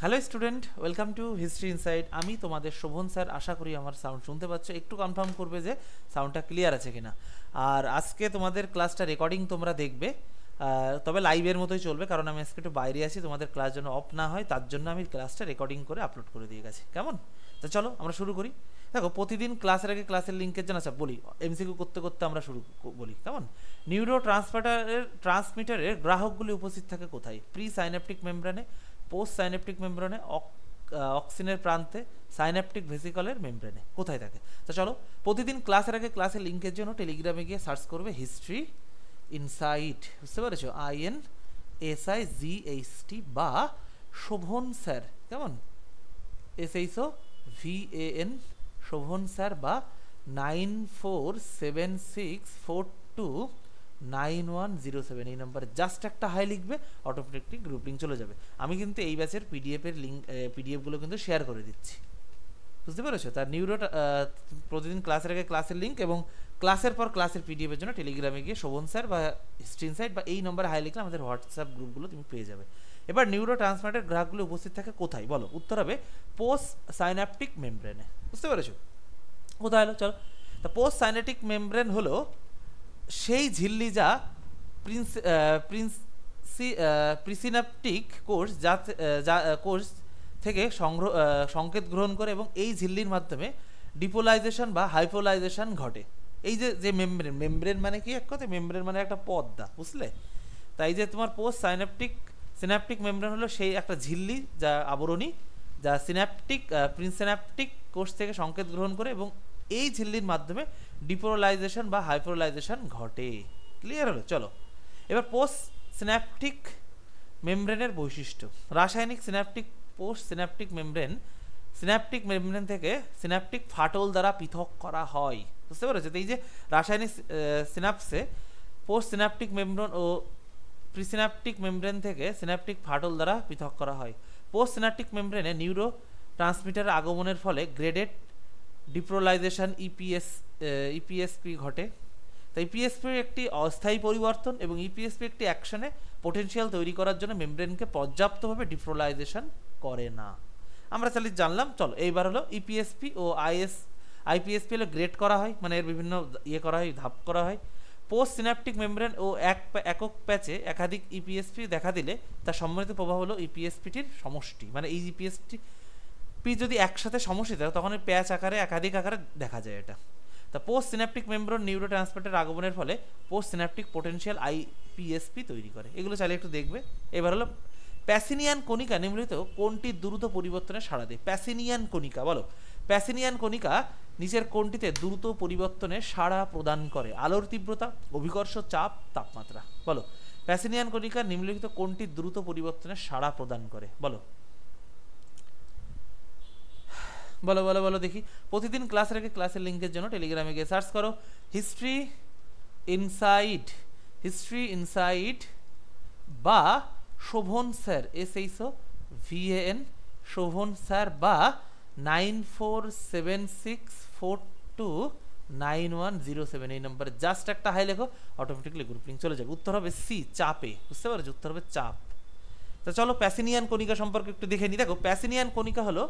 Hello student, welcome to history inside. আমি তোমাদের Sovan sir. আশা করি আমার সাউন্ড শুনতে পাচ্ছ। একটু কনফার্ম করবে যে সাউন্ডটা ক্লিয়ার আছে কিনা। আর আজকে তোমাদের ক্লাসটা রেকর্ডিং তোমরা দেখবে, তবে লাইভের মতোই চলবে, কারণ আমি আজকে একটু বাইরে আছি। তোমাদের ক্লাস যেন অফ না হয় তার জন্য আমি ক্লাসটা রেকর্ডিং করে আপলোড করে দিয়ে গেছি। কেমন? তো চলো আমরা শুরু করি। দেখো, প্রতিদিন ক্লাসের আগে ক্লাসের লিঙ্কের জন্য বলি, এমসিকিউ করতে করতে আমরা বলি। কেমন? নিউরো ট্রান্সমিটারের গ্রাহকগুলি উপস্থিত থাকে কোথায়? প্রি সাইন্যাপটিক মেমব্রেনে, পোস্ট সাইন্যাপটিক মেমব্রেনে, অক্সিনের প্রান্তে, সাইন্যাপটিক ভেসিকলের মেমব্রেনে। কোথায় থাকে? তো চলো, প্রতিদিন ক্লাসের আগে ক্লাসের লিঙ্কের জন্য টেলিগ্রামে গিয়ে সার্চ করবে হিস্ট্রি ইনসাইট, বুঝতে পেরেছো? INSIGHT বা শোভন স্যার। কেমন? SHOVAN শোভন স্যার বা 9476429107 এই নাম্বারে জাস্ট একটা হাই লিখবে, অটোমেটিক গ্রুপ লিঙ্ক চলে যাবে। আমি কিন্তু এই ব্যাচের পিডিএফের লিঙ্ক, পিডিএফগুলো কিন্তু শেয়ার করে দিচ্ছি, বুঝতে পেরেছো? তার প্রতিদিন ক্লাসের আগে ক্লাসের লিঙ্ক এবং ক্লাসের পর ক্লাসের পিডিএফের জন্য টেলিগ্রামে গিয়ে শোভন স্যার বা হিস্ট্রি ইনসাইট বা এই নম্বরে হাই লিখলে আমাদের হোয়াটসঅ্যাপ গ্রুপগুলো তুমি পেয়ে যাবে। এবার নিউরো ট্রান্সমিটার গ্রাহকগুলো উপস্থিত থাকে কোথায় বলো? উত্তর হবে পোস্ট সাইন্যাপটিক মেমব্রেনে, বুঝতে পেরেছো? কোথায় হলো? চলো, তা পোস্ট সাইন্যাপটিক মেমব্রেন হলো সেই ঝিল্লি যা প্রিসিনাপটিক কোর্স থেকে সংকেত গ্রহণ করে এবং এই ঝিল্লির মাধ্যমে ডিপোলাইজেশন বা হাইপোলাইজেশন ঘটে। এই যে মেমব্রেন মানে কি? এক কথা, মেমব্রেন মানে একটা পর্দা, বুঝলে? তাই যে তোমার পোস্ট সিনাপটিক মেমব্রেন হলো সেই একটা ঝিল্লি যা আবরণী, যা প্রিসিনাপটিক কোর্স থেকে সংকেত গ্রহণ করে এবং এই ঝিল্লির মাধ্যমে ডিপোলাইজেশন বা হাইপোলাইজেশন ঘটে। ক্লিয়ার হলো? চলো, এবার পোস্ট সিনাপটিক মেমব্রেনের বৈশিষ্ট্য। রাসায়নিক পোস্ট সিনাপটিক মেমব্রেন থেকে সিনাপটিক ফাটল দ্বারা পৃথক করা হয়, বুঝতে পেরেছো? এই যে রাসায়নিক সিনাপসে পোস্ট সিনাপটিক মেমব্রেন ও প্রিসিনাপটিক মেমব্রেন থেকে সিনাপটিক ফাটল দ্বারা পৃথক করা হয়। পোস্ট সিনাপটিক মেমব্রেনে নিউরো ট্রান্সমিটার আগমনের ফলে গ্রেডেড ডিপোলাইজেশন ইপিএসপি ঘটে। তাই ইপিএসপি একটি অস্থায়ী পরিবর্তন এবং ইপিএসপি একটি অ্যাকশনে পোটেনশিয়াল তৈরি করার জন্য মেমব্রেনকে পর্যাপ্তভাবে ডিপোলাইজেশন করে না। আমরা চালি জানলাম। চলো, এইবার হলো ইপিএসপি ও আইপিএসপি হলো গ্রেড করা হয়, মানে এর বিভিন্ন করা হয়, ধাপ করা হয়। পোস্ট সিনাপটিক মেমব্রেন ও একক প্যাচে একাধিক ইপিএসপি দেখা দিলে তার সম্মিলিত প্রভাব হলো ইপিএসপিটির সমষ্টি। মানে এই ইপিএসপি যদি একসাথে সমষ্টি থাকে তখন প্যাচ আকারে একাধিক আকারে দেখা যায় এটা। তা post synaptic membrane neuro transmitter আগমনের ফলে পোস্ট সিনাপটিক পোটেনশিয়াল আইপিএসপি তৈরি করে। এগুলো চালিয়ে একটু দেখবে। এবার হলো প্যাসিনিয়ান কণিকা নিম্নলিখিত কোনটি দ্রুত পরিবর্তনে সাড়া দেয়? প্যাসিনিয়ান কণিকা বলো। প্যাসিনিয়ান কণিকা নিচের কোনটিতে দ্রুত পরিবর্তনে সাড়া প্রদান করে? আলোর তীব্রতা, অভিকর্ষ, চাপ, তাপমাত্রা। বলো, প্যাসিনিয়ান কণিকা নিম্নলিখিত কোনটি দ্রুত পরিবর্তনে সাড়া প্রদান করে? বলো বলো বলো বলো দেখি। প্রতিদিন ক্লাসের আগে ক্লাসের লিঙ্কের জন্য টেলিগ্রামে গিয়ে সার্চ করো হিস্ট্রি ইনসাইট বা Shovan sir, SHOVAN Shovan sir বা 9476429107 এই নাম্বারে জাস্ট একটা হাই লেখো, অটোমেটিকলি গ্রুপ লিঙ্ক চলে যাবে। উত্তর হবে সি, চাপে, বুঝতে পারছো? উত্তর হবে চাপ। তো চলো, প্যাসিনিয়ান কণিকা সম্পর্কে একটু দেখে নিই। দেখো, প্যাসিনিয়ান কণিকা হলো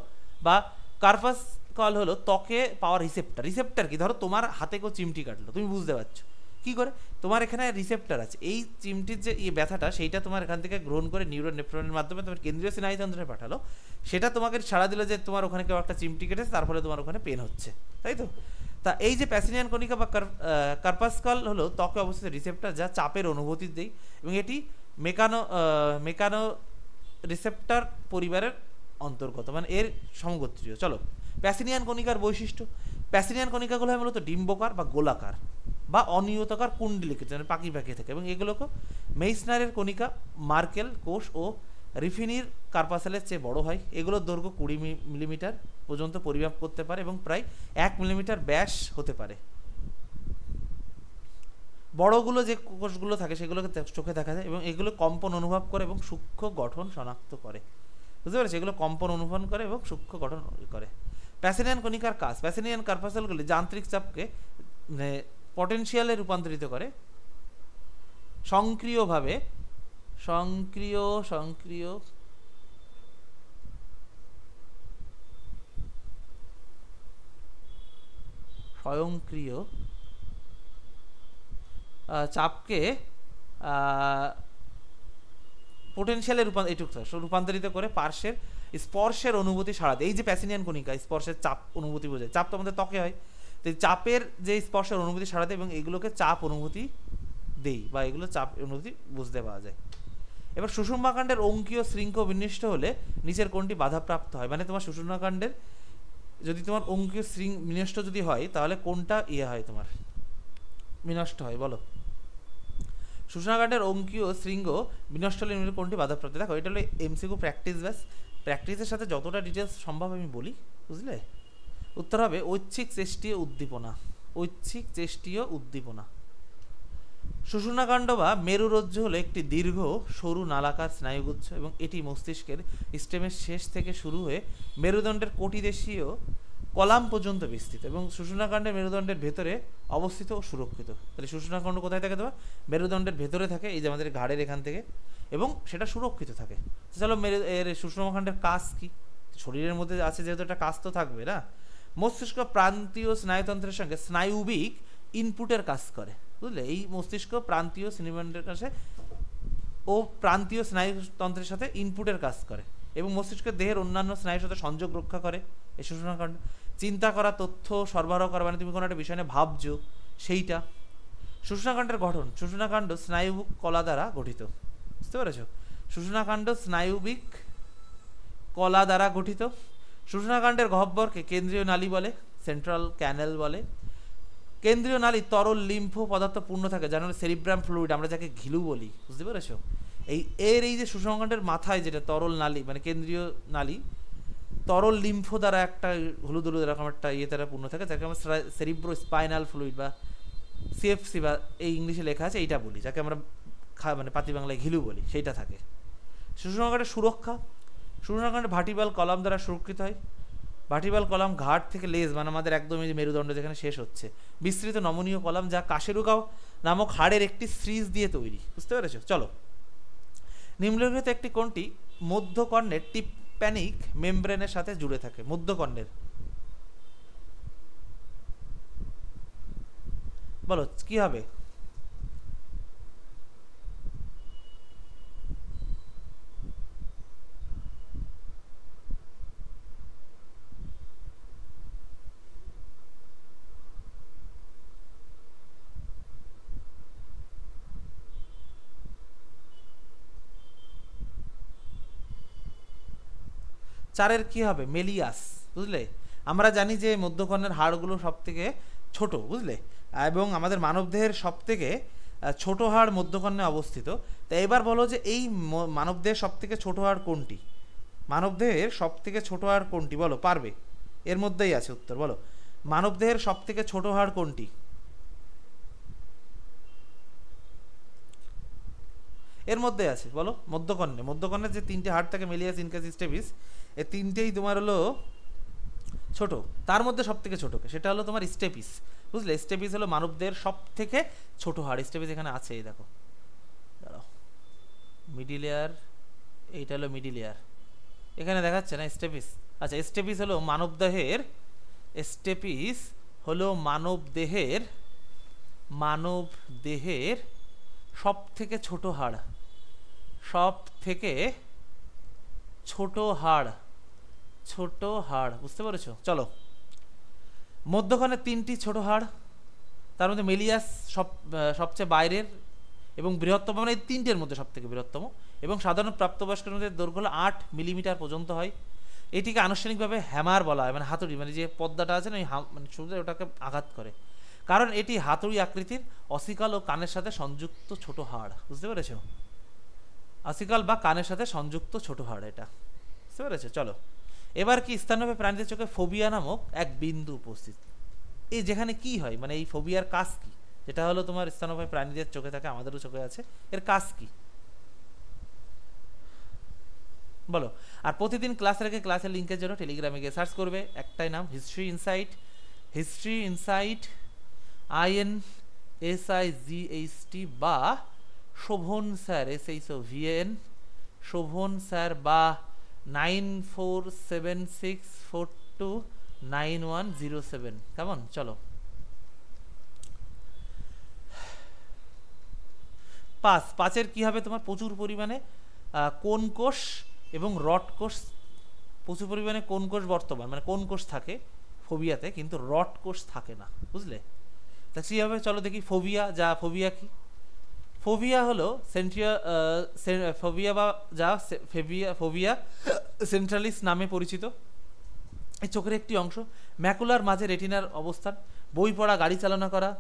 বা কার্পাসকল হলো ত্বকে পাওয়ার রিসেপ্টার কি? ধরো তোমার হাতে কেউ চিমটি কাটলো, তুমি বুঝতে পারছো কি করে? তোমার এখানে রিসেপ্টার আছে, এই চিমটির যে ব্যথাটা সেইটা তোমার এখান থেকে গ্রহণ করে নিউরোনেফ্রনের মাধ্যমে তোমার কেন্দ্রীয় স্নায়ুতন্ত্রে পাঠালো। সেটা তোমাকে সাড়া দিল যে তোমার ওখানে কেউ একটা চিমটি কেটেছে, তার ফলে তোমার ওখানে পেন হচ্ছে, তাই তো? তা এই যে প্যাসিনিয়ান কণিকা বা কার্পাসকল হলো ত্বকে অবস্থিত রিসেপ্টার যা চাপের অনুভূতি দেয় এবং এটি মেকানো রিসেপ্টার পরিবারের অন্তর্গত, মানে এর সমগোত্রীয়। চলো, প্যাসিনিয়ান কণিকার বৈশিষ্ট্য। প্যাসিনিয়ান কণিকাগুলো হয় মূলত ডিম্বকার বা গোলাকার বা অনিয়তাকার কুণ্ডলিকে, মানে পাখি থাকে এবং এগুলোকে মেইসনারের কণিকা, মার্কেল কোষ ও রিফিনির কার্পাসেলের চেয়ে বড় হয়। এগুলোর দৈর্ঘ্য 20 মিলিমিটার পর্যন্ত পরিমাপ করতে পারে এবং প্রায় 1 মিলিমিটার ব্যাস হতে পারে। বড়গুলো যে কোষগুলো থাকে সেগুলোকে চোখে দেখা যায় এবং এগুলো কম্পন অনুভব করে এবং সূক্ষ্ম গঠন শনাক্ত করে, বুঝতে পারছি? এগুলো কম্পন অনুভব করে এবং সূক্ষ্ম গঠন করে। প্যাসিনিয়ান কণিকার কাজ। প্যাসিনিয়ান কার্পাসেলগুলি যান্ত্রিক চাপকে পটেনশিয়ালে রূপান্তরিত করে সক্রিয় স্বয়ংক্রিয় চাপকে পোটেনশিয়ালে রূপান্তরিত করে পার্শ্বের স্পর্শের অনুভূতি সারাতে। এই যে প্যাসিনিয়ান কণিকা স্পর্শের চাপ অনুভূতি বোঝায়, চাপ তো আমাদের ত্বকে হয়, তো চাপের যে স্পর্শের অনুভূতি সারাতে এবং এগুলোকে চাপ অনুভূতি দেই বা এগুলো চাপ অনুভূতি বুঝতে পাওয়া যায়। এবার সুষুম্নাকাণ্ডের অঙ্কীয় শৃঙ্খ বিন্যস্ত হলে নিচের কোনটি বাধাপ্রাপ্ত হয়, মানে তোমার সুষুম্নাকাণ্ডের যদি তোমার অঙ্কীয় বিনষ্ট যদি হয় তাহলে কোনটা হয় তোমার বিনষ্ট হয় বলো। সুষুম্নাকাণ্ডের অঙ্কীয় শৃঙ্গ বিনষ্ট হলে কোনটি বাধাপ্রাপ্ত? দেখো এটা হলো এমসিকিউ প্র্যাকটিস, ব্যাস প্র্যাকটিসের সাথে যতটা ডিটেলস সম্ভব আমি বলি, বুঝলে। উত্তর হবে ঐচ্ছিক চেষ্টীয় উদ্দীপনা। ঐচ্ছিক চেষ্টীয় উদ্দীপনা। সুষুম্নাকাণ্ড বা মেরুরজ্জু হলো একটি দীর্ঘ সরু নালাকার স্নায়ুগুচ্ছ এবং এটি মস্তিষ্কের স্টেমের শেষ থেকে শুরু হয়ে মেরুদণ্ডের কোটিদেশীয় কলাম পর্যন্ত বিস্তৃত এবং সুষুম্নাকাণ্ডের মেরুদণ্ডের ভেতরে অবস্থিত ও সুরক্ষিত। তাহলে সুষুম্নাকাণ্ড কোথায় থাকে তোমার? মেরুদণ্ডের ভেতরে থাকে, এই যে আমাদের ঘাড়ের এখান থেকে, এবং সেটা সুরক্ষিত থাকে। চলো এর সুষুম্নাকাণ্ডের কাজ কি? শরীরের মধ্যে আছে যেহেতু একটা কাজ তো থাকবে না। মস্তিষ্ক প্রান্তীয় স্নায়ুতন্ত্রের সঙ্গে স্নায়ুবিক ইনপুটের কাজ করে, বুঝলে। এই মস্তিষ্ক প্রান্তীয় স্নায়ুতন্ত্রের কাছে ও প্রান্তীয় স্নায়ুতন্ত্রের সাথে ইনপুটের কাজ করে এবং মস্তিষ্কের দেহের অন্যান্য স্নায়ুর সাথে সংযোগ রক্ষা করে। এই সুষুম্নাকাণ্ড চিন্তা করা, তথ্য সরবরাহ করা, মানে তুমি কোনো একটা বিষয় নিয়ে ভাবছো সেইটা। সুষুম্নাকাণ্ডের গঠন। সুষুম্নাকাণ্ড স্নায়ুবিক কলা দ্বারা গঠিত, বুঝতে পেরেছ? সুষুম্নাকাণ্ড স্নায়ুবিক কলা দ্বারা গঠিত। সুষুম্নাকাণ্ডের গহ্বরকে কেন্দ্রীয় নালী বলে, সেন্ট্রাল ক্যানেল বলে। কেন্দ্রীয় নালী তরল লিম্ফ পদার্থ পূর্ণ থাকে, যার নাম সেরিব্রাম ফ্লুইড, আমরা যাকে ঘিলু বলি, বুঝতে পেরেছো? এই যে সুষুম্নাকাণ্ডের মাথায় যেটা তরল নালী, মানে কেন্দ্রীয় নালী তরল লিম্ফ দ্বারা একটা হলুদ হলুদ এরকম একটা দ্বারা পূর্ণ থাকে, যাকে আমরা সেরিব্রো স্পাইনাল ফ্লুইড বা সিএফসি বা এই ইংলিশে লেখা আছে এইটা বলি, যাকে আমরা মানে পাতি বাংলায় ঘিলু বলি, সেইটা থাকে। সুষুম্নাকাণ্ডের সুরক্ষা। সুষুম্নাকাণ্ডের ভার্টিবাল কলাম দ্বারা সুরক্ষিত হয়। ভার্টিবাল কলাম ঘাট থেকে লেজ, মানে আমাদের একদম এই মেরুদণ্ড যেখানে শেষ হচ্ছে, বিস্তৃত নমনীয় কলাম যা কাশেরুকা নামক হাড়ের একটি সিরিজ দিয়ে তৈরি, বুঝতে পেরেছো? চলো, নিম্নলিখিত একটি কোনটি মধ্যকর্ণের টিম্প্যানিক মেমব্রেনের সাথে জুড়ে থাকে? মধ্যকর্ণের বলো কি হবে? চারের কি হবে? মেলিয়াস, বুঝলে। আমরা জানি যে মধ্যকর্ণের হাড়গুলো সব থেকে ছোট, বুঝলে, এবং আমাদের মানবদেহের সব থেকে ছোট হাড় মধ্যকর্ণে অবস্থিত। তা এবার বলো যে এই মানবদেহের সব থেকে ছোট হাড় কোনটি? মানবদেহের সব থেকে ছোট হাড় কোনটি বলো, পারবে? এর মধ্যেই আছে উত্তর, বলো। মানবদেহের সব থেকে ছোট হাড় কোনটি? এর মধ্যে আছে, বলো। মধ্যকর্ণে, মধ্যকর্ণের যে তিনটে হাড় থাকে, মেলিয়াস, ইনকাস, স্টেপিস, এই তিনটেই তোমার হলো ছোট। তার মধ্যে সব থেকে ছোটকে সেটা হলো তোমার স্টেপিস, বুঝলে। স্টেপিস হলো মানবদের সব থেকে ছোট হাড়। স্টেপিস এখানে আছে, এই দেখো, দাঁড়াও, মিডিল এয়ার, এইটা হলো মিডিল এয়ার, এখানে দেখাচ্ছে না স্টেপিস? আচ্ছা, স্টেপিস হলো মানবদেহের, স্টেপিস হলো মানবদেহের সব থেকে ছোট হাড়, সব থেকে ছোট হাড়, বুঝতে পেরেছো? চলো, মধ্যখানে তিনটি ছোট হাড়, তার মধ্যে মেলিয়াস সবচেয়ে বাইরের এবং বৃহত্তম, মানে এই তিনটের মধ্যে সব থেকে বৃহত্তম, এবং সাধারণ প্রাপ্তবয়স্কের মধ্যে দৈর্ঘ্য হলো 8 মিলিমিটার পর্যন্ত হয়। এটিকে আনুষ্ঠানিকভাবে হ্যামার বলা হয়, মানে হাতুড়ি, মানে যে পর্দাটা আছে না, মানে শুরুতে ওটাকে আঘাত করে, কারণ এটি হাতুড়ি আকৃতির, অসিকাল ও কানের সাথে সংযুক্ত ছোট হাড়, বুঝতে পেরেছো? অসিকাল বা কানের সাথে সংযুক্ত ছোট হাড় এটা, বুঝতে পেরেছো? চলো, এবার কি স্তন্যপায়ী প্রাণীদের চোখে ফোবিয়া নামক এক বিন্দু উপস্থিত। এই যেখানে কি হয়, মানে এই ফোবিয়ার কাজ কি? যেটা হলো তোমার স্তন্যপায়ী প্রাণীদের চোখে থাকে, আমাদেরও চোখে আছে, এর কাজ কি বলো? আর প্রতিদিন ক্লাস রেখে ক্লাসের লিঙ্কের জন্য টেলিগ্রামে গিয়ে সার্চ করবে, একটাই নাম, হিস্ট্রি ইনসাইট, INSIGHT, বা Shovan sir, SHOVN, Shovan sir, বা 9476429107, কেমন? চলো। পাঁচের কি হবে তোমার? প্রচুর পরিমাণে কোন কোষ এবং রড কোষ, প্রচুর পরিমাণে কোন কোষ বর্তমান, মানে কোন কোষ থাকে ফোবিয়াতে, কিন্তু রড কোষ থাকে না, বুঝলে? তা কি হবে চলো দেখি। ফোবিয়া কি? ফোবিয়া হলো ফোবিয়া বা যা ফোবিয়া সেন্ট্রালিস নামে পরিচিত। এই চোখের একটি অংশ, ম্যাকুলার মাঝে রেটিনার অবস্থান, বই পড়া, গাড়ি চালনা করা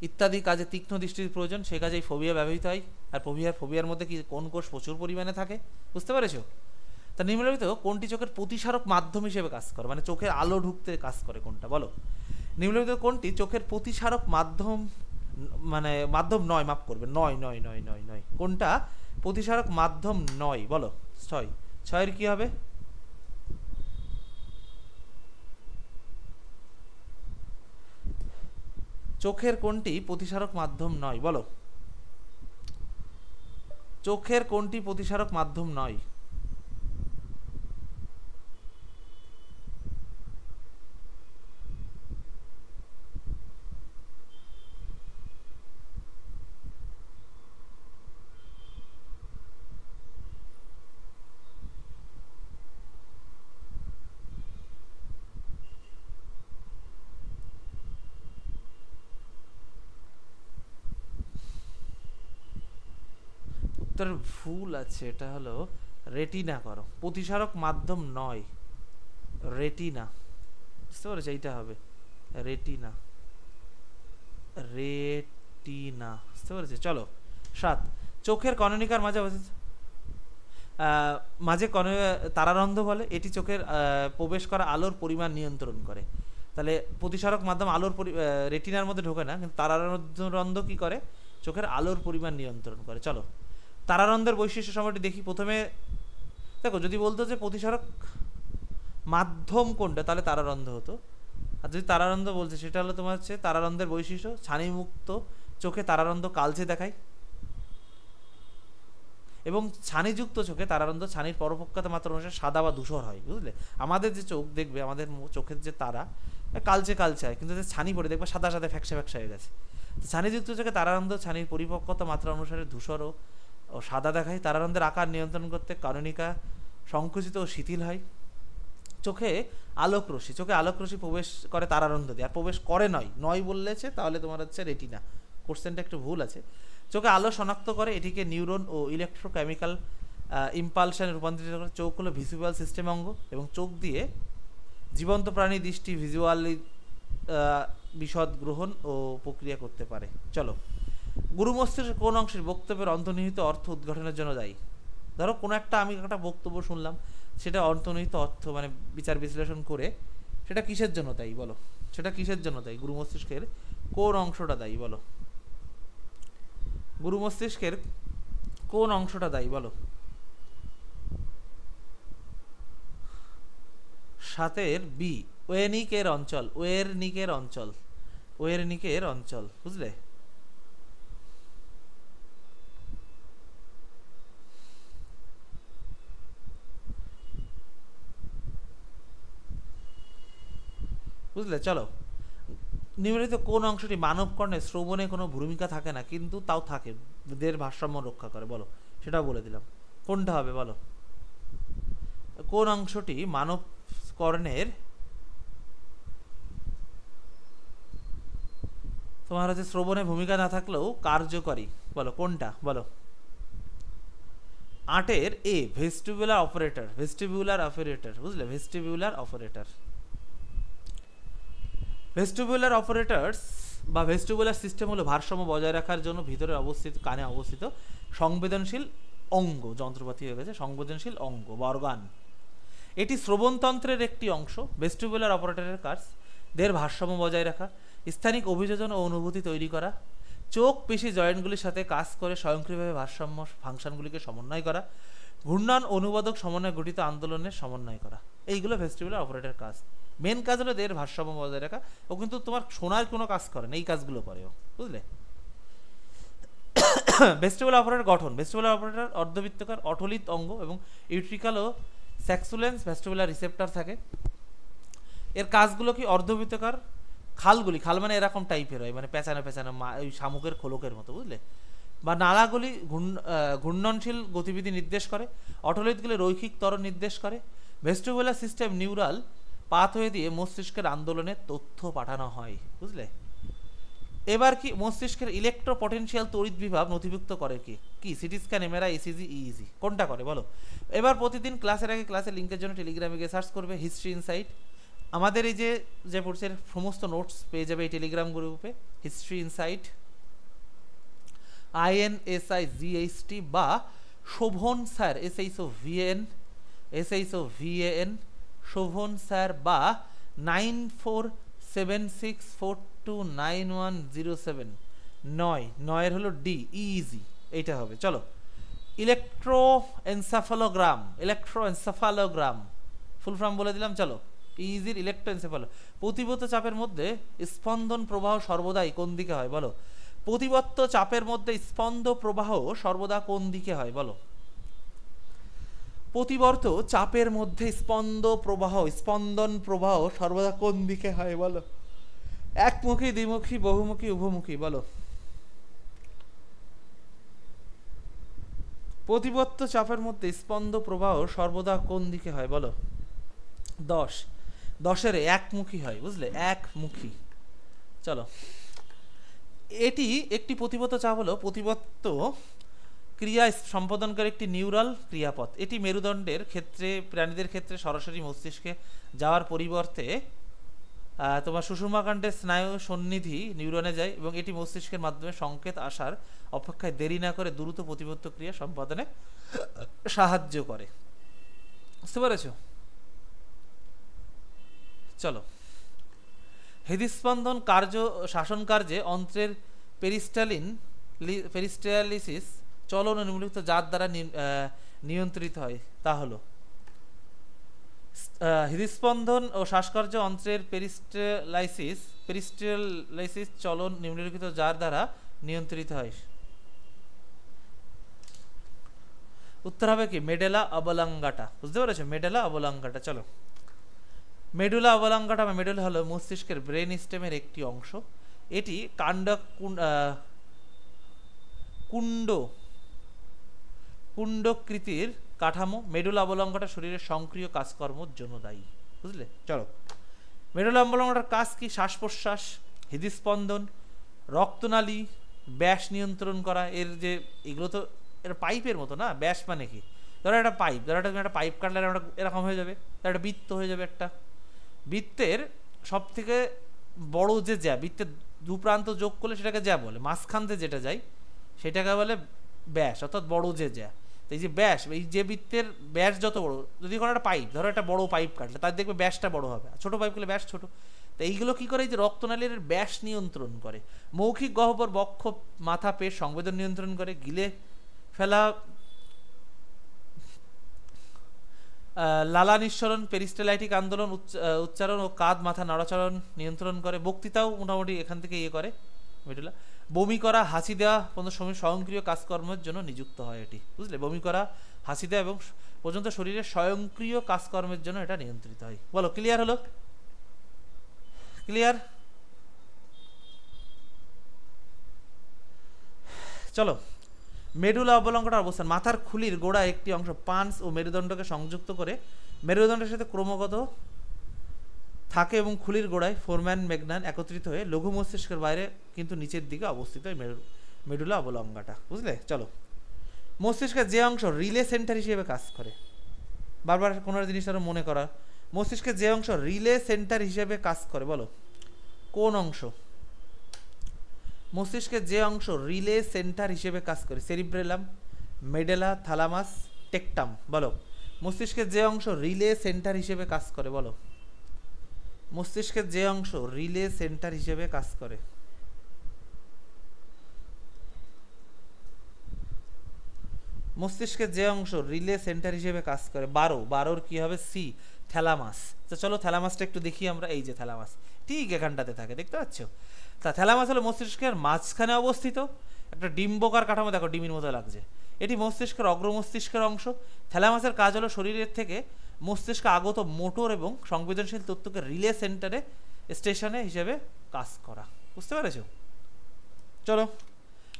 ইত্যাদি কাজে তীক্ষ্ণ দৃষ্টির প্রয়োজন, সে কাজে এই ফোবিয়া ব্যবহৃত হয়। আর ফোবিয়ার মধ্যে কি কোন কোষ প্রচুর পরিমাণে থাকে, বুঝতে পেরেছো? তা নিম্নলিখিত কোনটি চোখের প্রতিসারক মাধ্যম হিসেবে কাজ করে, মানে চোখের আলো ঢুকতে কাজ করে কোনটা বলো? নিম্নলিখিত কোনটি চোখের প্রতিসারক মাধ্যম, মানে মাধ্যম নয়, মাফ করবে, নয়, কোনটা প্রতিসারক মাধ্যম নয় বলো? ছয়ের কি হবে? চোখের কোনটি প্রতিসারক মাধ্যম নয় বলো? চোখের কোনটি প্রতিসারক মাধ্যম নয়? উত্তর ভুল আছে, এটা হলো রেটিনা। করো, প্রতিসারক মাধ্যম নয়, রেটিনা, বুঝতে পেরেছো? এইটা হবে রেটিনা, বুঝতে পেরেছো? চলো 7, চোখের কর্নিকার মাঝে তারারন্ধ্র বলে, এটি চোখের প্রবেশ করা আলোর পরিমাণ নিয়ন্ত্রণ করে। তাহলে প্রতিসারক মাধ্যম আলোর রেটিনার মধ্যে ঢোকে না, কিন্তু তারারন্ধ্র কি করে? চোখের আলোর পরিমাণ নিয়ন্ত্রণ করে। চলো তারারন্ধ্রের বৈশিষ্ট্য সময়টি দেখি। প্রথমে দেখো, যদি বলতো যে প্রতিসারক মাধ্যম কোনটা, তাহলে তারারন্ধ্র হতো। আর যদি তারারন্ধ্র বলছে, সেটা হলো তোমার হচ্ছে তারারন্ধ্রের বৈশিষ্ট্য ছানিমুক্ত চোখে তারারন্ধ্র কালচে দেখায়, এবং ছানিযুক্ত চোখে তারারন্ধ্র ছানির পরোপকার মাত্রা অনুসারে সাদা বা ধূসর হয়, বুঝলে? আমাদের যে চোখ দেখবে, আমাদের চোখের যে তারা কালচে হয়, কিন্তু যে ছানি পড়ে দেখবে সাদা ফ্যাকসা হয়ে গেছে। ছানিযুক্ত চোখে তারারন্ধ্র ছানির পরিপক্কতা মাত্রা অনুসারে ধূসর ও সাদা দেখায়। তারারন্ধ্রের আকার নিয়ন্ত্রণ করতে কর্নিকা সংকুচিত ও শিথিল হয়। চোখে আলোক রশ্মি প্রবেশ করে তারারন্ধ্র দিয়ে, আর প্রবেশ করে নয় বললেছে, তাহলে তোমার হচ্ছে রেটিনা। কোশ্চেনটা একটু ভুল আছে। চোখে আলো শনাক্ত করে, এটিকে নিউরন ও ইলেকট্রোকেমিক্যাল ইম্পালশনে রূপান্তরিত করে। চোখ হলো ভিজুয়াল সিস্টেম অঙ্গ, এবং চোখ দিয়ে জীবন্ত প্রাণী দৃষ্টি ভিজুয়ালি বিশদ গ্রহণ ও প্রক্রিয়া করতে পারে। চলো, গুরু মস্তিষ্কের কোন অংশের বক্তব্যের অন্তর্নিহিত অর্থ উদ্ঘাটনের জন্য দায়ী? ধরো কোনো আমি একটা বক্তব্য শুনলাম, সেটা অন্তর্নিহিত অর্থ মানে বিচার বিশ্লেষণ করে সেটা কিসের জন্য দায়ী বলো? সেটা কিসের জন্য দায়ী? গুরু মস্তিষ্কের কোন অংশটা দায়ী বলো? গুরু মস্তিষ্কের কোন অংশটা দায়ী বলো? 7 বি, ওয়েরনিকের অঞ্চল, বুঝলে? চলো, নিম্নলিখিত কোন অংশটি মানব কর্ণে শ্রবণে কোনো ভূমিকা থাকে না, কিন্তু তাও থাকে, দের ভারসাম্য রক্ষা করে বলো? সেটাও বলে দিলাম, কোনটা হবে বলো? কোন অংশটি মানব কর্ণের তোমার হচ্ছে শ্রবণে ভূমিকা না থাকলেও কার্যকরী, বলো কোনটা বলো? 8 এ ভেস্টিবুলার অপারেটর, বুঝলে? ভেস্টিবুলার অপারেটরস বা ভেস্টিবুলার সিস্টেম হলো ভারসাম্য বজায় রাখার জন্য ভিতরে অবস্থিত, কানে অবস্থিত সংবেদনশীল অঙ্গ, যন্ত্রপাতি হয়ে গেছে সংবেদনশীল অঙ্গ বা অর্গান। এটি শ্রবণতন্ত্রের একটি অংশ। ভেস্টিবুলার অপারেটরের কাজ দের ভারসাম্য বজায় রাখা, স্থানিক অভিযোজন ও অনুভূতি তৈরি করা, চোখ পেশি জয়েন্টগুলির সাথে কাজ করে স্বয়ংক্রিয়ভাবে ভারসাম্য ফাংশনগুলিকে সমন্বয় করা, ঘূর্ণন অনুবাদক সমন্বয় গঠিত আন্দোলনের সমন্বয় করা। এইগুলো ভেস্টিবুলার অপারেটর কাজ। মেন কাজ হলো দের ভারসাম্য বজায় রাখা। ও কিন্তু তোমার শোনার কোনো কাজ করে না, এই কাজগুলো করে ও, বুঝলে? ভেস্টিবুলার অপারেটর গঠন। ভেস্টিবুলার অপারেটর অর্ধবৃত্তাকার অটলিত অঙ্গ এবং ইউট্রিকাল ও স্যাক্সুলেন্স ভেস্টিবুলার রিসেপ্টর থাকে। এর কাজগুলো কি? খাল মানে এরকম টাইপের হয়, মানে পেঁচানো ওই শামুকের খোলকের মতো, বুঝলে? বা নালাগুলি ঘূর্ণনশীল গতিবিধি নির্দেশ করে, অটোলিথগুলি রৈখিক ত্বরণ নির্দেশ করে, ভেস্টিবুলার সিস্টেম নিউরাল পাথওয়ে দিয়ে মস্তিষ্কের আন্দোলনে তথ্য পাঠানো হয়। বুঝলে? এবার কি মস্তিষ্কের ইলেকট্রো পটেনশিয়াল তড়িৎ বিভব নথিভুক্ত করে কি CT scan, MRI, ECG, EEG কোনটা করে বলো? এবার প্রতিদিন ক্লাসের আগে ক্লাসের লিঙ্কের জন্য টেলিগ্রামে গিয়ে সার্চ করবে হিস্ট্রি ইনসাইট। আমাদের এই যে কোর্সের সমস্ত নোটস পেয়ে যাবে এই টেলিগ্রাম গ্রুপে, হিস্ট্রি ইনসাইট INSIGHT বা Shovan sir SHOVAN Shovan sir বা 9476429107 9 হলো ডি, ইজি এইটা হবে। চলো, ইলেকট্রোএনসেফালোগ্রাম ফুল ফর্ম বলে দিলাম। চলো, ইজির ইলেকট্রোএনসেফালো। প্রতিবর্ত চাপের মধ্যে স্পন্দন প্রবাহ সর্বদাই কোন দিকে হয় বলো? প্রতিবর্ত চাপের মধ্যে স্পন্দ প্রবাহ সর্বদা কোন দিকে হয় বলো? প্রতিবর্ত চাপের মধ্যে স্পন্দন প্রবাহ সর্বদা কোন দিকে হয় বলো? একমুখী, দ্বিমুখী, বহুমুখী, উভমুখী বলো? প্রতিবর্ত চাপের মধ্যে স্পন্দ প্রবাহ সর্বদা কোন দিকে হয় বলো? 10 একমুখী হয়। বুঝলে? একমুখী। চলো, এটি একটি প্রতিবর্ত চাপ হলো প্রতিবর্ত ক্রিয়া সম্পাদনকারী একটি নিউরাল ক্রিয়াপথ। এটি মেরুদণ্ডের ক্ষেত্রে, প্রাণীদের ক্ষেত্রে সরাসরি মস্তিষ্কে যাওয়ার পরিবর্তে তোমার সুষুম্নাকাণ্ডের স্নায়ু সন্নিধি নিউরনে যায় এবং এটি মস্তিষ্কের মাধ্যমে সংকেত আসার অপেক্ষায় দেরি না করে দ্রুত প্রতিবর্ত ক্রিয়া সম্পাদনে সাহায্য করে। বুঝতে পেরেছ? চলো, হৃদস্পন্দন শাসন কার্যে অন্ত্রের পেরিস্টালিসিস চলন নিম্নলিখিত যার দ্বারা নিয়ন্ত্রিত হয় তা হলো। হৃদস্পন্দন ও শ্বাসকার্য অন্ত্রের পেরিস্টালাইসিস চলন নিম্নলিখিত যার দ্বারা নিয়ন্ত্রিত হয়। উত্তর হবে কি? Medulla oblongata. বুঝতে পেরেছো? Medulla oblongata. চলো, মেডুলা অবলাঙ্গাটা বা মেডুলা হলো মস্তিষ্কের ব্রেন স্টেমের একটি অংশ। এটি কুণ্ডকৃতির কাঠামো। মেডুলা অবলঙ্গটা শরীরের সক্রিয় কাজকর্মের জন্য দায়ী। বুঝলে? চলো, মেডুলা অবলঙ্গটার কাজ কি? শ্বাস প্রশ্বাস, হৃদস্পন্দন, রক্তনালী, ব্যাস নিয়ন্ত্রণ করা। এগুলো তো এর পাইপের মতো না? ব্যাস মানে কি? ধরো একটা পাইপ, একটা পাইপ কাটলে এরকম হয়ে যাবে, তার একটা বৃত্ত হয়ে যাবে। একটা বৃত্তের সব থেকে বড় বৃত্তের দু প্রান্ত যোগ করলে সেটাকে বলে। মাঝখান থেকে যেটা যায় সেটাকে বলে ব্যাস, অর্থাৎ বড় তো এই যে ব্যাস, এই যে বৃত্তের ব্যাস যত বড়, যদি কোনো একটা পাইপ, ধরো একটা বড় পাইপ কাটলে তার দেখবে ব্যাসটা বড় হবে, ছোট পাইপ করলে ব্যাস ছোট। তো এইগুলো কি করে? এই যে রক্তনালীর ব্যাস নিয়ন্ত্রণ করে। মৌখিক গহ্বর, বক্ষ, মাথা, পেট সংবেদন নিয়ন্ত্রণ করে। গিলে ফেলা, লালা নিঃসরণ, পেরিস্টালাইটিক আন্দোলন, উচ্চারণ ও কাঁধ মাথা নড়াচড়ন নিয়ন্ত্রণ করে। বক্তৃতাও মোটামুটি এখান থেকে করে মেডুলা। বমি করা, হাসি দেওয়া পর্যন্ত স্বয়ংক্রিয় কাজকর্মের জন্য নিযুক্ত হয় এটি। বুঝলে? বমি করা, হাসি দেওয়া এবং পর্যন্ত শরীরের স্বয়ংক্রিয় কাজকর্মের জন্য এটা নিয়ন্ত্রিত হয়। বলো, ক্লিয়ার হলো? ক্লিয়ার? চলো, মেডুলা অবলঙ্গটার অবস্থান। মাথার খুলির গোড়া একটি অংশ পাঞ্চ ও মেরুদণ্ডকে সংযুক্ত করে মেরুদণ্ডের সাথে ক্রমাগত থাকে এবং খুলির গোড়ায় ফোরম্যান ম্যাগনান একত্রিত হয়ে লঘু মস্তিষ্কের বাইরে কিন্তু নিচের দিকে অবস্থিত মেডুলা অবলঙ্গাটা। বুঝলে? চলো, মস্তিষ্কের যে অংশ রিলে সেন্টার হিসেবে কাজ করে, বারবার কোনো জিনিস আরো মনে করা। মস্তিষ্কের যে অংশ রিলে সেন্টার হিসেবে কাজ করে বলো? কোন অংশ? মস্তিষ্কের যে অংশ রিলে সেন্টার হিসেবে কাজ করে? সেরিব্রেলাম, মেডুলা, থ্যালামাস, টেকটাম। বলো, মস্তিষ্কের যে অংশ রিলে সেন্টার হিসেবে কাজ করে বলো? মস্তিষ্কের যে অংশ রিলে সেন্টার হিসেবে কাজ করে? মস্তিষ্কের যে অংশ রিলে সেন্টার হিসেবে কাজ করে 12 কি হবে? C, thalamus. তো চলো থ্যালামাসটা একটু দেখি আমরা। এই যে থ্যালামাস ঠিক এখানটাতে থাকে, দেখতে পাচ্ছ? তা থ্যালামাস হলো মস্তিষ্কের মাঝখানে অবস্থিত একটা ডিম্বকার কাঠামো। দেখো, ডিমের মতো লাগছে। এটি মস্তিষ্কের অগ্রমস্তিষ্কের অংশ। থ্যালামাসের কাজ হলো শরীরের থেকে মস্তিষ্কে আগত মোটর এবং সংবেদনশীল তথ্যকে রিলে স্টেশনে হিসেবে কাজ করা। বুঝতে পেরেছো? চলো,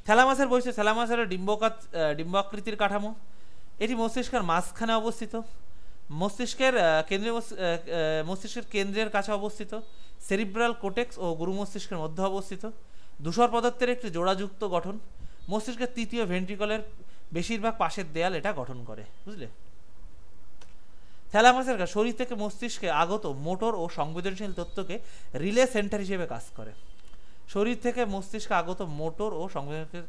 থ্যালামাসের বৈশিষ্ট্য, থ্যালামাসের ডিম্বাকৃতির কাঠামো, এটি মস্তিষ্কের মাঝখানে অবস্থিত, মস্তিষ্কের কেন্দ্রের কাছে অবস্থিত, সেরিব্রাল কোটেক্স ও গুরু মস্তিষ্কের মধ্যে অবস্থিত, ধূসর পদার্থের একটি জোড়াযুক্ত গঠন, মস্তিষ্কের তৃতীয় ভেন্ট্রিকলের বেশিরভাগ পাশের দেয়াল এটা গঠন করে, বুঝলে। থ্যালামাসের কাজ শরীর থেকে মস্তিষ্কে আগত মোটর ও সংবেদনশীল তথ্যকে রিলে সেন্টার হিসেবে কাজ করে। শরীর থেকে মস্তিষ্কে আগত মোটর ও সংবেদনশীল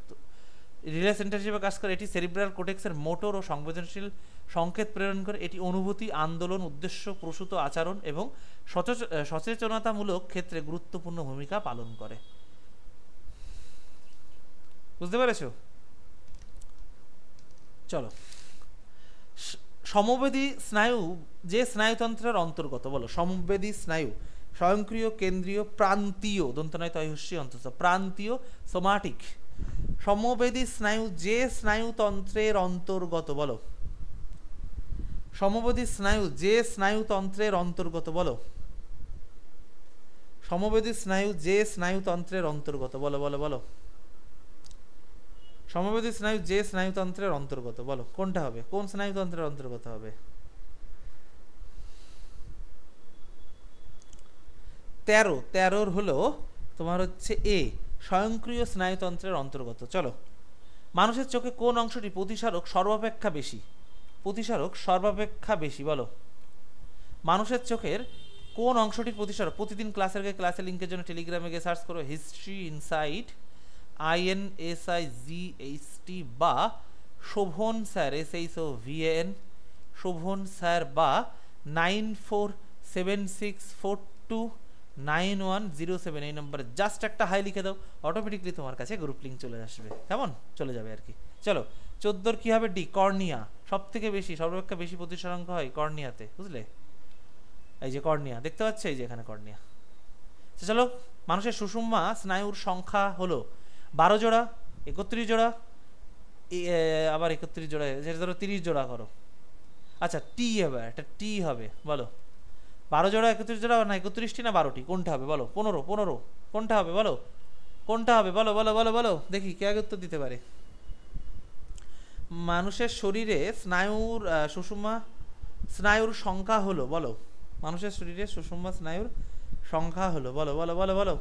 রিলে সেন্টার হিসেবে কাজ করে। এটি সেরিব্রাল কোটেক্সের মোটর ও সংবেদনশীল সংকেত প্রেরণ করে। এটি অনুভূতি, আন্দোলন, উদ্দেশ্য প্রসূত আচরণ এবং সচেতনতামূলক ক্ষেত্রে গুরুত্বপূর্ণ ভূমিকা পালন করে। বুঝতে পেরেছ? চলো, সমবেদী স্নায়ু যে স্নায়ুতন্ত্রের অন্তর্গত, বলো। সমবেদী স্নায়ু স্বয়ংক্রিয়, কেন্দ্রীয়, প্রান্তীয়, দন্তনায় তয়হস্যি অন্তস্থ, প্রান্তীয়, সোমাটিক। সমবেদী স্নায়ু যে স্নায়ুতন্ত্রের অন্তর্গত, বলো। সমবেদী স্নায়ু যে স্নায়ুতন্ত্রের অন্তর্গত, বলো। সমবেদী স্নায়ু যে স্নায়ুতন্ত্রের অন্তর্গত, বলো বলো বলো। সমবেদী স্নায়ু যে স্নায়ুতন্ত্রের অন্তর্গত, বলো। কোনটা হবে? কোন স্নায়ুতন্ত্রের অন্তর্গত হবে? 13 হলো তোমার হচ্ছে এ, স্বয়ংক্রিয় স্নায়ুতন্ত্রের অন্তর্গত। চলো, মানুষের চোখে কোন অংশটি প্রতিসারক সর্বাপেক্ষা বেশি? প্রতিসারক সর্বাপেক্ষা বেশি, বলো। মানুষের চোখের কোন অংশটির প্রতিসারক? প্রতিদিন ক্লাসের ক্লাসে লিঙ্কের জন্য টেলিগ্রামে গিয়ে সার্চ করো হিস্ট্রি ইনসাইট INSIGHT বা Shovan sir SHOVAN Shovan sir বা 9476429107 এই নম্বরে জাস্ট একটা হাই লিখে দাও, অটোমেটিকলি তোমার কাছে গ্রুপ লিঙ্ক চলে আসবে, কেমন? চলে যাবে আর কি। চলো, 14 কি হবে? D, cornea. সব থেকে বেশি, সর্বাপেক্ষা বেশি প্রতিসারাঙ্ক হয় কর্নিয়াতে, বুঝলে। এই যে কর্নিয়া দেখতে পাচ্ছ, এই যে এখানে কর্নিয়া। চলো, মানুষের সুষুম্না স্নায়ুর সংখ্যা হলো 12 জোড়া, 31 জোড়া, আবার 31 জোড়া, যেটা ধরো 30 জোড়া করো। আচ্ছা, টি হবে, একটা টি হবে, বলো। 12 জোড়া, 31 জোড়া, না 31টি না 12টি, কোনটা হবে বলো? 15 কোনটা হবে বলো? কোনটা হবে বলো বলো বলো বলো, দেখি কে আগে উত্তর দিতে পারে। মানুষের শরীরে স্নায়ুর সুষুম্না স্নায়ুর সংখ্যা হলো, বলো। মানুষের শরীরে সুষুম্না স্নায়ুর সংখ্যা হলো, বলো বলো বলো বলো।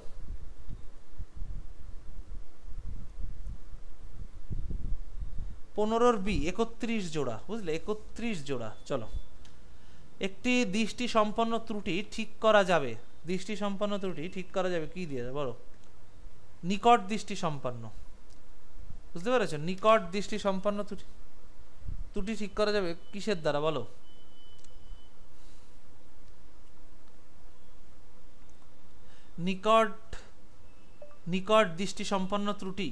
15 বি 31 জোড়া, বুঝলে, 31 জোড়া। চলো, একটি দৃষ্টি সম্পন্ন ত্রুটি ঠিক করা যাবে। দৃষ্টি সম্পন্ন ত্রুটি ঠিক করা যাবে কি দিয়ে, বলো? নিকট দৃষ্টি সম্পন্ন, বুঝতে পেরেছ? নিকট দৃষ্টি সম্পন্ন ত্রুটি ঠিক করা যাবে কিসের দ্বারা, বলো? নিকট দৃষ্টি সম্পন্ন ত্রুটি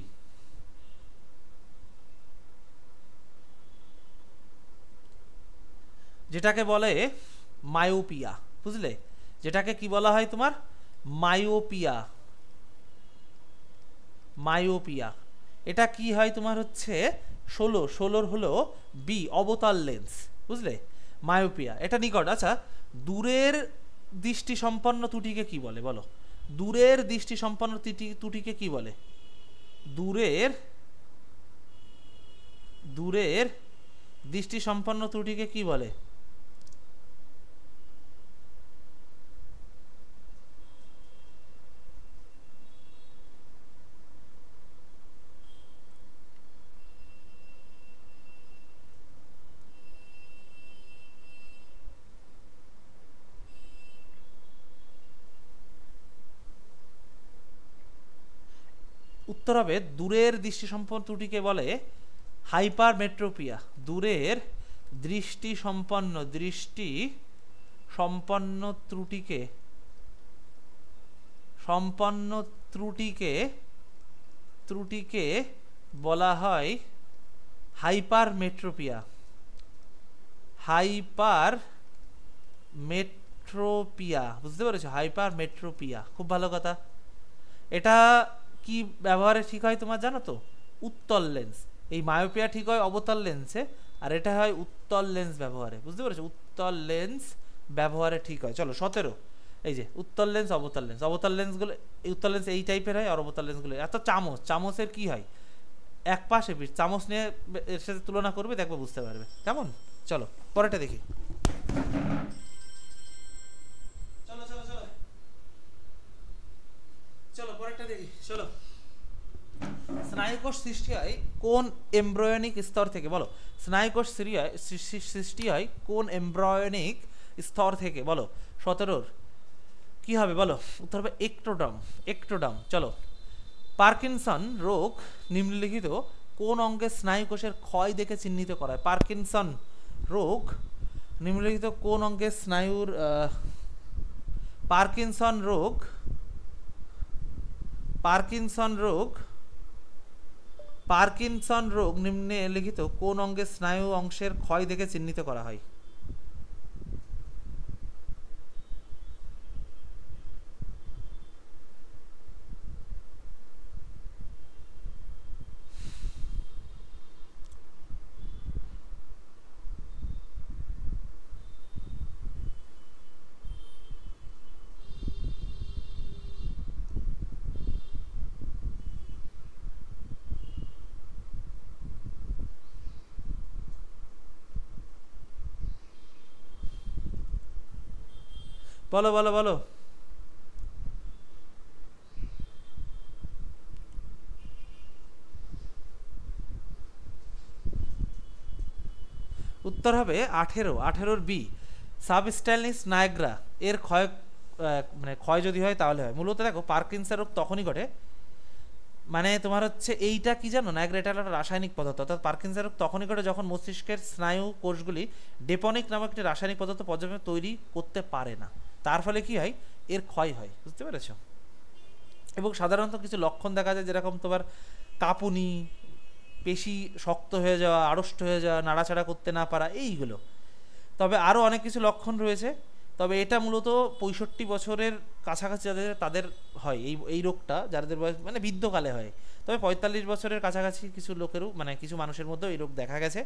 যেটাকে বলে মায়োপিয়া, বুঝলে। যেটাকে কি বলা হয় তোমার? মায়োপিয়া। মায়োপিয়া এটা কি হয় তোমার হচ্ছে 16 হলো বি, অবতল লেন্স, বুঝলে। মায়োপিয়া এটা নিকট। আচ্ছা, দূরের দৃষ্টি সম্পন্ন ত্রুটিকে কি বলে, বলো? দূরের দৃষ্টি সম্পন্ন ত্রুটিকে কি বলে? দূরের দৃষ্টি সম্পন্ন ত্রুটিকে কি বলে? উত্তর হবে দূরের দৃষ্টি সম্পন্ন ত্রুটিকে বলে হাইপারমেট্রোপিয়া। দূরের দৃষ্টি সম্পন্ন ত্রুটিকে বলা হয় হাইপারমেট্রোপিয়া। হাইপারমেট্রোপিয়া, বুঝতে পেরেছো? হাইপারমেট্রোপিয়া, খুব ভালো কথা। এটা কি ব্যবহারে ঠিক হয় তোমার জানো তো? উত্তল লেন্স। এই মায়োপিয়া ঠিক হয় অবতল লেন্সে, আর এটা হয় উত্তল লেন্স ব্যবহারে, বুঝতে পেরেছো? উত্তল লেন্স ব্যবহারে ঠিক হয়। চলো 17, এই যে উত্তল লেন্স, অবতল লেন্স। অবতল লেন্সগুলো, উত্তল লেন্স এই টাইপের হয়, আর অবতল লেন্সগুলো এত চামচের কি হয়? এক পাশে পিঠ, চামচ নিয়ে এর সাথে তুলনা করবে, দেখবে বুঝতে পারবে। কেমন? চলো পরেরটা দেখি। চলো চলো চলো চলো পরেরটা দেখি। চলো, স্নায়ুকোষ সৃষ্টি হয় কোন এমব্রায়োনিক স্তর থেকে? বলো, স্নায়ুকোষ সৃষ্টি হয় কোন এমব্রায়োনিক স্তর থেকে? বলো 17 কি হবে? বলো, উত্তর হবে একটোডাম। একটোডাম। চলো, পার্কিনসন রোগ নিম্নলিখিত কোন অঙ্গের স্নায়ুকোষের ক্ষয় দেখে চিহ্নিত করা হয়? পার্কিনসন রোগ নিম্নলিখিত কোন অঙ্গের স্নায়ুর পার্কিনসন রোগ পার্কিনসন রোগ পার্কিনসন রোগ নিম্নলিখিত কোন অঙ্গের স্নায়ু অংশের ক্ষয় দেখে চিহ্নিত করা হয়? বলো বলো বলো। উত্তর হবে 18 বি, সাবস্টাইলিস নায়গ্রা। এর ক্ষয় মানে ক্ষয় যদি হয় তাহলে হয়। মূলত দেখো, পার্কিনসন রোগ তখনই ঘটে, মানে তোমার হচ্ছে এইটা কি জানো, নায়গ্রা এটা একটা রাসায়নিক পদার্থ। অর্থাৎ পার্কিনসন রোগ তখনই ঘটে যখন মস্তিষ্কের স্নায়ু কোষগুলি ডেপনিক নামক একটি রাসায়নিক পদার্থ পর্যাপ্ত তৈরি করতে পারে না। তার ফলে কি হয়? এর ক্ষয় হয়। বুঝতে পেরেছ? এবং সাধারণত কিছু লক্ষণ দেখা যায়, যেরকম তোমার কাঁপুনি, পেশি শক্ত হয়ে যাওয়া, আড়ষ্ট হয়ে যাওয়া, নাড়াচাড়া করতে না পারা, এইগুলো। তবে আরও অনেক কিছু লক্ষণ রয়েছে। তবে এটা মূলত 65 বছরের কাছাকাছি যাদের, তাদের হয় এই রোগটা, যাদের বয়স মানে বৃদ্ধকালে হয়। তবে 45 বছরের কাছাকাছি কিছু লোকেরও, মানে কিছু মানুষের মধ্যেও এই রোগ দেখা গেছে।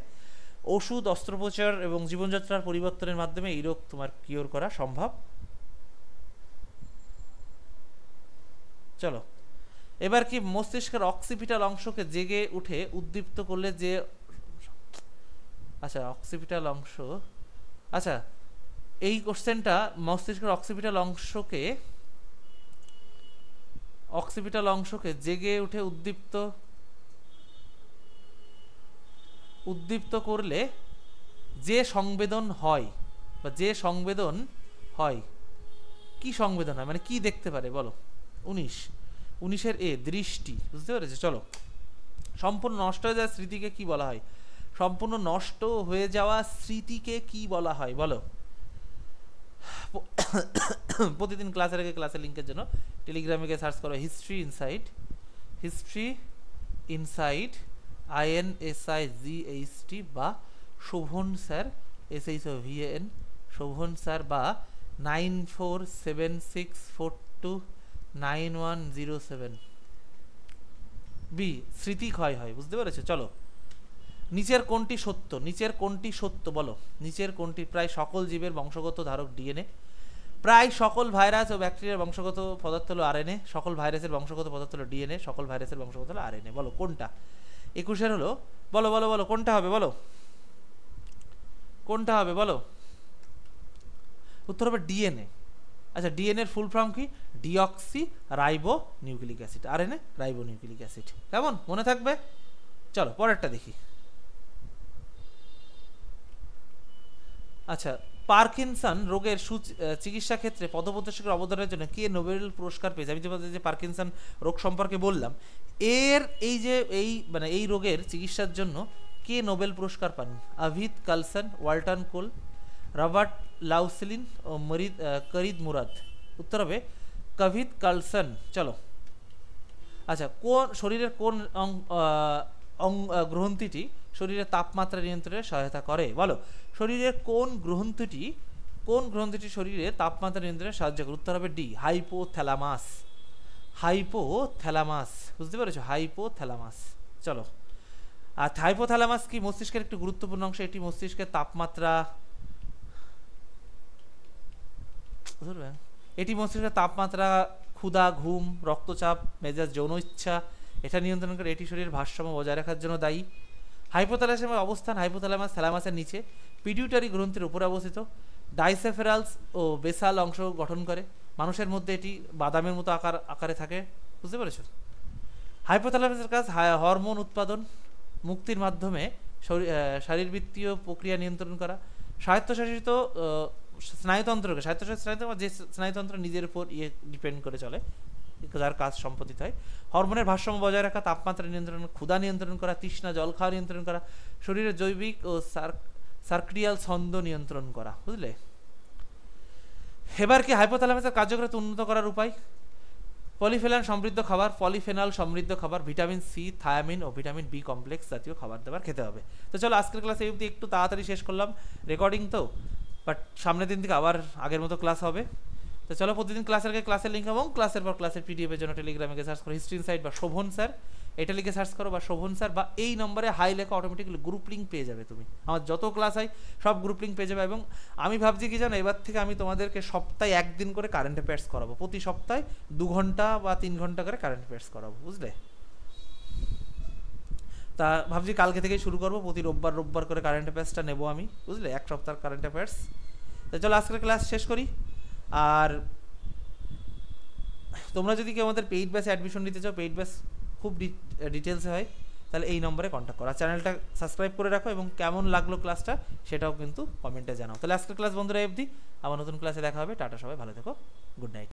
ওষুধ, অস্ত্রোপচার এবং জীবনযাত্রার পরিবর্তনের মাধ্যমে এই রোগ তোমার কিওর করা সম্ভব। চলো, এবার কি মস্তিষ্কের অক্সিপিটাল অংশকে জেগে উঠে উদ্দীপ্ত করলে যে, আচ্ছা অক্সিপিটাল অংশ, আচ্ছা এই কোশ্চেনটা মস্তিষ্কের অক্সিপিটাল অংশকে জেগে উঠে উদ্দীপ্ত করলে যে সংবেদন হয়, বা যে সংবেদন হয়, কি সংবেদন হয় মানে কি দেখতে পারে? বলো। 19 এ দৃষ্টি। বুঝতে পেরেছো? চলো, সম্পূর্ণ নষ্ট হয়ে যাওয়া স্মৃতিকে কি বলা হয়? সম্পূর্ণ নষ্ট হয়ে যাওয়া স্মৃতিকে কি বলা হয়? বলো। প্রতিদিন ক্লাসের আগে ক্লাসের লিঙ্কের জন্য টেলিগ্রামে গিয়ে সার্চ করো হিস্ট্রি ইনসাইট INSIGHT, বা Shovan sir SHOVAN, Shovan sir, বা 9476429107। বি, স্মৃতি ক্ষয় হয়। বুঝতে পেরেছো? চলো, নিচের কোনটি সত্য? নিচের কোনটি সত্য? বলো, নিচের কোনটি? প্রায় সকল জীবের বংশগত ধারক ডিএনএ, প্রায় সকল ভাইরাস ও ব্যাকটেরিয়ার বংশগত পদার্থ হলো আরএনএ, সকল ভাইরাসের বংশগত পদার্থ হলো ডিএনএ, সকল ভাইরাসের বংশগত হলো আরএনএ। বলো কোনটা? 21 হলো, বলো বলো বলো কোনটা হবে? বলো কোনটা হবে? বলো। উত্তর হবে ডিএনএ। আচ্ছা, ডিএনএ এর ফুল ফর্ম কি? Deoxy ribo nucleic acid. RNA ribo nucleic acid. কেমন মনে থাকবে? চলো পরেরটা দেখি। আচ্ছা, পার্কিনসন রোগের চিকিৎসা ক্ষেত্রে পথপ্রদর্শকের অবদানের জন্য কে নোবেল পুরস্কার পেয়েছে? আমি যে পার্কিনসন রোগ সম্পর্কে বললাম, এর মানে এই রোগের চিকিৎসার জন্য কে নোবেল পুরস্কার পান? আভিদ কালসন, ওয়ালটন কোল, রবার্ট লাউসিলিন ও করিদ মুরাদ। উত্তর হবে কভিদ কালসন। চলো, আচ্ছা কোন শরীরের কোন গ্রন্থিটি শরীরের তাপমাত্রা নিয়ন্ত্রণে সহায়তা করে? বলো, শরীরের কোন গ্রন্থিটি শরীরের তাপমাত্রা নিয়ন্ত্রণে সাহায্য করে? উত্তর হবে ডি, হাইপোথ্যালামাস। হাইপোথ্যালামাস। বুঝতে পেরেছো? হাইপোথ্যালামাস। চলো, আর হাইপোথ্যালামাস কি মস্তিষ্কের একটি গুরুত্বপূর্ণ অংশ। এটি মস্তিষ্কের তাপমাত্রা, ক্ষুধা, ঘুম, রক্তচাপ, মেজাজ, যৌন ইচ্ছা এটা নিয়ন্ত্রণ করে, এটি শরীরের ভারসাম্য বজায় রাখার জন্য দায়ী। হাইপোথ্যালামাসের অবস্থান হাইপোথ্যালামাস থ্যালামাসের নিচে, পিটিউটারি গ্রন্থির উপরে অবস্থিত, ডাইসেফেরালস ও বেসাল অংশ গঠন করে। মানুষের মধ্যে এটি বাদামের মতো আকারে থাকে, বুঝতে পেরেছো? হাইপোথ্যালামাসের কাজ হরমোন উৎপাদন, মুক্তির মাধ্যমে শারীরবৃত্তীয় প্রক্রিয়া নিয়ন্ত্রণ করা। স্বায়ত্তশাসিত স্নায়ুতন্ত্রকে, স্বায়ত্তশাসিত স্নায়ুতন্ত্র যে স্নায়ুতন্ত্র নিজের উপর ডিপেন্ড করে চলে, যার কাজ সম্পাদিত হয়। হরমোনের ভারসাম্য বজায় রাখা, তাপমাত্রা নিয়ন্ত্রণ, ক্ষুধা নিয়ন্ত্রণ করা, তৃষ্ণা জল খাওয়া নিয়ন্ত্রণ করা, শরীরের জৈবিক ও সার্কেডিয়াল ছন্দ নিয়ন্ত্রণ করা, বুঝলে? এবার কি হাইপোথ্যালামাসের কার্যকারিতা উন্নত করার উপায়? পলিফেনল সমৃদ্ধ খাবার, পলিফেনল সমৃদ্ধ খাবার, ভিটামিন সি, থায়ামিন ও ভিটামিন বি কমপ্লেক্স জাতীয় খাবার দাবার খেতে হবে। তো চলো আজকের ক্লাস এই অবধি, একটু তাড়াতাড়ি শেষ করলাম, রেকর্ডিং তো, বাট সামনের দিন থেকে আবার আগের মতো ক্লাস হবে। তো চলো প্রতিদিন ক্লাসের আগে ক্লাসের লিঙ্ক এবং ক্লাসের পর ক্লাসের পিডিএফের জন্য টেলিগ্রামে গিয়ে সার্চ করো হিস্ট্রি ইনসাইট বা শোভন স্যার, এটা লিখে সার্চ করো, বা শোভন স্যার, বা এই নম্বরে হাই লেখা অটোমেটিক্যালি গ্রুপ লিঙ্ক পেয়ে যাবে। তুমি আমার যত ক্লাস হয় সব গ্রুপ লিঙ্ক পেয়ে যাবে। এবং আমি ভাবছি কি জানো, এবার থেকে আমি তোমাদেরকে সপ্তাহে একদিন করে কারেন্ট অ্যাফেয়ার্স করাবো, প্রতি সপ্তাহে 2 ঘন্টা বা 3 ঘন্টা করে কারেন্ট অ্যাফেয়ার্স করাবো, বুঝলে? তা ভাবছি কালকে থেকেই শুরু করবো, প্রতি রোববার করে কারেন্ট অ্যাফেয়ার্সটা নেবো আমি, বুঝলে? 1 সপ্তাহ কারেন্ট অ্যাফেয়ার্স। তো চলো আজকের ক্লাস শেষ করি। আর তোমরা যদি কেউ আমাদের পেইড ব্যাচে অ্যাডমিশন নিতে চাও, পেইড ব্যাচ খুব ডিটেলসে হয়, তাহলে এই নম্বরে কন্ট্যাক্ট করো। আর চ্যানেলটা সাবস্ক্রাইব করে রাখো, এবং কেমন লাগলো ক্লাসটা সেটাও কিন্তু কমেন্টে জানাও। তাহলে আজকের ক্লাস বন্ধুরা অবধি, আবার নতুন ক্লাসে দেখা হবে। টাটা, সবাই ভালো থেকো, গুড নাইট।